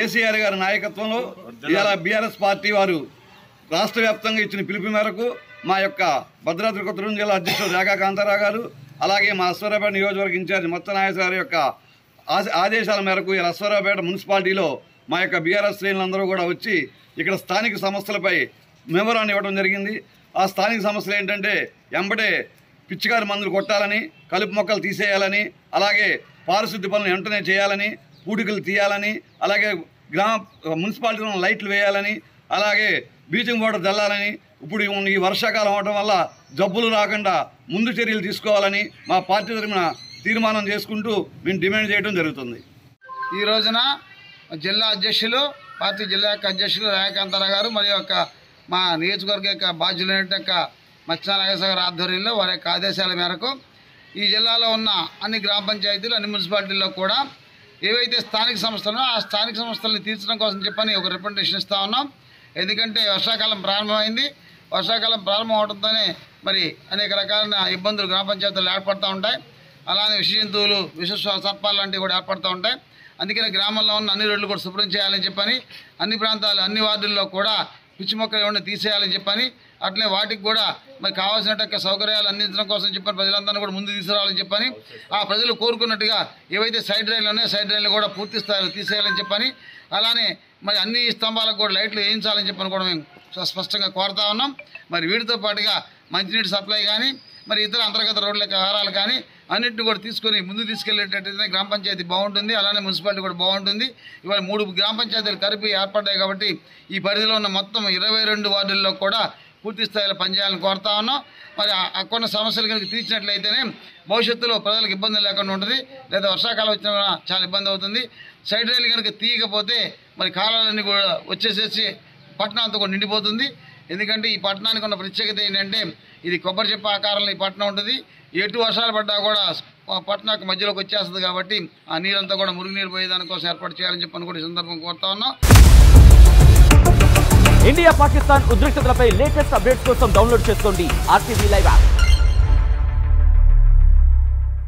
కేసీఆర్ గారి నాయకత్వంలో ఇవాళ బీఆర్ఎస్ పార్టీ వారు రాష్ట్ర వ్యాప్తంగా ఇచ్చిన పిలుపు మేరకు మా యొక్క భద్రాద్రి కొత్తగూడెం జిల్లా అధ్యక్షుడు రేఖా కాంతారావు గారు, అలాగే మా అశ్వారావుపేట నియోజకవర్గ ఇన్ఛార్జి మొత్తం నాయక్ గారి యొక్క ఆదేశాల మేరకు ఇలా అశ్వారావుపేట మున్సిపాలిటీలో మా యొక్క బీఆర్ఎస్ శ్రేణులందరూ కూడా వచ్చి ఇక్కడ స్థానిక సమస్యలపై మెమోరాన్ని ఇవ్వడం జరిగింది. ఆ స్థానిక సమస్యలు ఏంటంటే ఎంబడే పిచ్చికారి మందులు కొట్టాలని, కలుపు మొక్కలు తీసేయాలని, అలాగే పారిశుద్ధ్య పనులు వెంటనే చేయాలని, పూడికలు తీయాలని, అలాగే మున్సిపాలిటీలో లైట్లు వేయాలని, అలాగే బ్లీచింగ్ పౌడర్ చల్లాలని, ఇప్పుడు ఈ వర్షాకాలం అవడం వల్ల జబ్బులు రాకుండా ముందు చర్యలు తీసుకోవాలని మా పార్టీ తరఫున తీర్మానం చేసుకుంటూ మేము డిమాండ్ చేయడం జరుగుతుంది. ఈ రోజున జిల్లా అధ్యక్షులు, పార్టీ జిల్లా యొక్క అధ్యక్షులు రేఖాకాంతారావు గారు మరియు యొక్క మా నియోజకవర్గ యొక్క బాధ్యులైన యొక్క మత్స్య నాగేశ్వర గారి ఆధ్వర్యంలో వారి యొక్క ఆదేశాల మేరకు ఈ జిల్లాలో ఉన్న అన్ని గ్రామ పంచాయతీలు, అన్ని మున్సిపాలిటీల్లో కూడా ఏవైతే స్థానిక సంస్థలు ఆ స్థానిక సంస్థలను తీర్చడం కోసం చెప్పని ఒక రిప్రజెంటేషన్ ఇస్తూ ఉన్నాం. ఎందుకంటే వర్షాకాలం ప్రారంభమైంది. వర్షాకాలం ప్రారంభం అవడంతోనే మరి అనేక రకాలైన ఇబ్బందులు గ్రామ పంచాయతీలు ఏర్పడుతూ ఉంటాయి. అలానే విష జంతువులు, విష సర్పాలు లాంటివి కూడా ఏర్పడుతూ ఉంటాయి. అందుకని గ్రామంలో ఉన్న అన్ని రోడ్లు కూడా శుభ్రం చేయాలని చెప్పని, అన్ని ప్రాంతాలు అన్ని వార్డుల్లో కూడా పిచ్చి మొక్కలు ఏమైనా తీసేయాలని చెప్పని, అట్లే వాటికి కూడా మరి కావాల్సినట్టు సౌకర్యాలు అందించడం కోసం చెప్పని ప్రజలందరినీ కూడా ముందు తీసుకురావాలని చెప్పని, ఆ ప్రజలు కోరుకున్నట్టుగా ఏవైతే సైడ్ రైళ్లు ఉన్నాయో సైడ్ రైళ్లు కూడా పూర్తి స్థాయిలో తీసేయాలని చెప్పని, అలానే మరి అన్ని స్తంభాలకు కూడా లైట్లు వేయించాలని చెప్పని కూడా మేము స్పష్టంగా కోరుతా ఉన్నాం. మరి వీటితో పాటుగా మంచినీటి సప్లై కానీ, మరి ఇతర అంతర్గత రోడ్ల వ్యవహారాలు కానీ అన్నింటిని కూడా తీసుకొని ముందు తీసుకెళ్లేటట్టయితే గ్రామ పంచాయతీ బాగుంటుంది, అలానే మున్సిపాలిటీ కూడా బాగుంటుంది. ఇవాళ 3 గ్రామ పంచాయతీలు కలిపి ఏర్పడ్డాయి కాబట్టి ఈ పరిధిలో ఉన్న మొత్తం 22 వార్డుల్లో కూడా పూర్తి స్థాయిలో పనిచేయాలని కోరుతా ఉన్నాం. మరి కొన్ని సమస్యలు కనుక తీర్చినట్లయితేనే భవిష్యత్తులో ప్రజలకు ఇబ్బంది లేకుండా ఉంటుంది, లేదా వర్షాకాలం వచ్చినా చాలా ఇబ్బంది అవుతుంది. సైడ్ రైలు కనుక తీయకపోతే మరి కాలాలన్నీ కూడా వచ్చేసేసి పట్టణంతో కూడా నిండిపోతుంది. ఎందుకంటే ఈ పట్టణానికి ఉన్న ప్రత్యేకత ఏంటంటే ఇది కొబ్బరి చెప్ప ఆకారంలో ఈ పట్టణం ఉంటుంది. ఎటు వర్షాలు పడ్డా కూడా పట్టణానికి మధ్యలోకి వచ్చేస్తుంది కాబట్టి ఆ నీరంతా కూడా మురుగునీరు పోయేదానికోసం ఏర్పాటు చేయాలని చెప్పని కూడా ఈ సందర్భం కోరుతా ఉన్నాం. ఇండియా పాకిస్తాన్ ఉద్రిక్తతలపై లేటెస్ట్ అప్డేట్స్ కోసం డౌన్లోడ్ చేసుకోండి RTV లైవ్ యాప్.